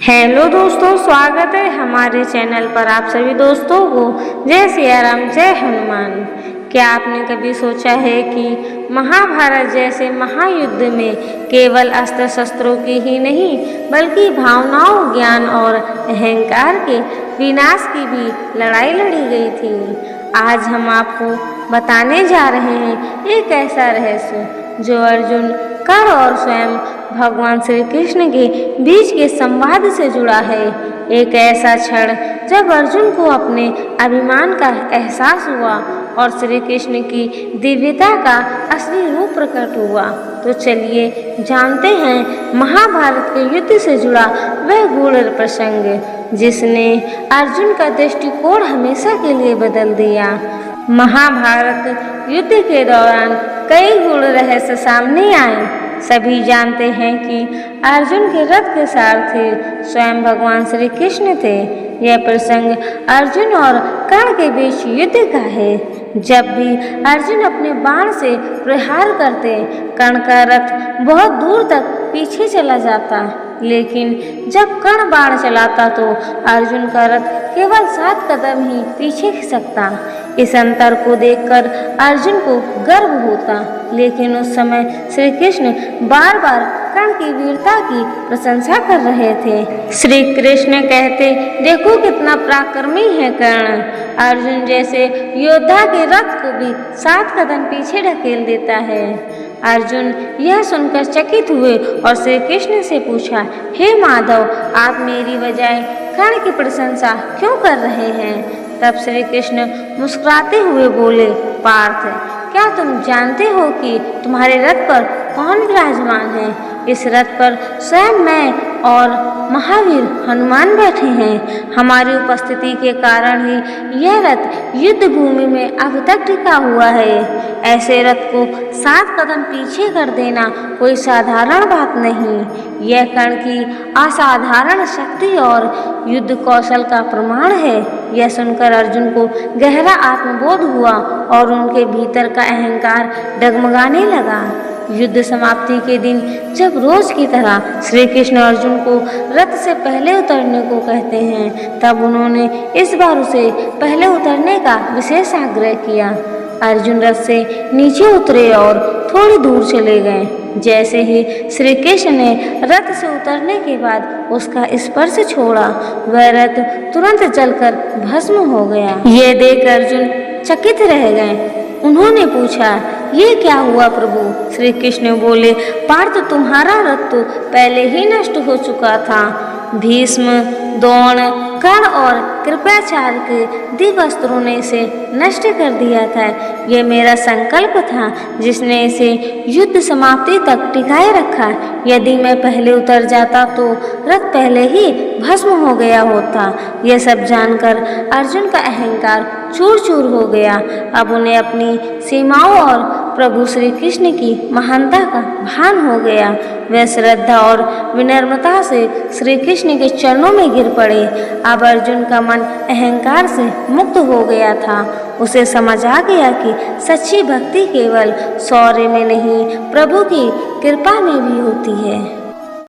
Hello दोस्तों, स्वागत है हमारे चैनल पर आप सभी दोस्तों को। जय सिया राम, जय हनुमान। क्या आपने कभी सोचा है कि महाभारत जैसे महायुद्ध में केवल अस्त्र शस्त्रों की ही नहीं बल्कि भावनाओं, ज्ञान और अहंकार के विनाश की भी लड़ाई लड़ी गई थी। आज हम आपको बताने जा रहे हैं एक ऐसा रहस्य जो अर्जुन, कर्ण और स्वयं भगवान श्री कृष्ण के बीच के संवाद से जुड़ा है। एक ऐसा क्षण जब अर्जुन को अपने अभिमान का एहसास हुआ और श्री कृष्ण की दिव्यता का असली रूप प्रकट हुआ। तो चलिए जानते हैं महाभारत के युद्ध से जुड़ा वह गूढ़ प्रसंग जिसने अर्जुन का दृष्टिकोण हमेशा के लिए बदल दिया। महाभारत युद्ध के दौरान कई गूढ़ रहस्य सामने आए। सभी जानते हैं कि अर्जुन के रथ के सारथी स्वयं भगवान श्री कृष्ण थे। यह प्रसंग अर्जुन और कर्ण के बीच युद्ध का है। जब भी अर्जुन अपने बाण से प्रहार करते, कर्ण का रथ बहुत दूर तक पीछे चला जाता, लेकिन जब कर्ण बाण चलाता तो अर्जुन का रथ केवल 7 कदम ही पीछे खिसकता। इस अंतर को देखकर अर्जुन को गर्व होता, लेकिन उस समय श्री कृष्ण बार बार कर्ण की वीरता की प्रशंसा कर रहे थे। श्री कृष्ण कहते, देखो कितना पराक्रमी है कर्ण। अर्जुन जैसे योद्धा के रथ को भी 7 कदम पीछे ढकेल देता है। अर्जुन यह सुनकर चकित हुए और श्री कृष्ण से पूछा, हे माधव, आप मेरी बजाय कर्ण की प्रशंसा क्यों कर रहे हैं? तब श्री कृष्ण मुस्कुराते हुए बोले, पार्थ, क्या तुम जानते हो कि तुम्हारे रथ पर कौन विराजमान है? इस रथ पर स्वयं मैं और महावीर हनुमान बैठे हैं। हमारी उपस्थिति के कारण ही यह रथ युद्ध भूमि में अब तक टिका हुआ है। ऐसे रथ को 7 कदम पीछे कर देना कोई साधारण बात नहीं। यह कर्ण की असाधारण शक्ति और युद्ध कौशल का प्रमाण है। यह सुनकर अर्जुन को गहरा आत्मबोध हुआ और उनके भीतर का अहंकार डगमगाने लगा। युद्ध समाप्ति के दिन जब रोज की तरह श्री कृष्ण अर्जुन को रथ से पहले उतरने को कहते हैं, तब उन्होंने इस बार उसे पहले उतरने का विशेष आग्रह किया। अर्जुन रथ से नीचे उतरे और थोड़ी दूर चले गए। जैसे ही श्री कृष्ण ने रथ से उतरने के बाद उसका स्पर्श छोड़ा, वह रथ तुरंत जलकर भस्म हो गया। ये देख अर्जुन चकित रह गए। उन्होंने पूछा, ये क्या हुआ प्रभु? श्री कृष्ण बोले, पार्थ, तुम्हारा रथ तो पहले ही नष्ट हो चुका था। भीष्म, द्रोण, कर्ण और कृपाचार्य के दिव्यास्त्रों ने इसे नष्ट कर दिया था। यह मेरा संकल्प था जिसने इसे युद्ध समाप्ति तक टिकाए रखा। यदि मैं पहले उतर जाता तो रथ पहले ही भस्म हो गया होता। यह सब जानकर अर्जुन का अहंकार चूर चूर हो गया। अब उन्हें अपनी सीमाओं और प्रभु श्री कृष्ण की महानता का भान हो गया। वे श्रद्धा और विनम्रता से श्री कृष्ण के चरणों में गिर पड़े। अब अर्जुन का मन अहंकार से मुक्त हो गया था। उसे समझ आ गया कि सच्ची भक्ति केवल शौर्य में नहीं, प्रभु की कृपा में भी होती है।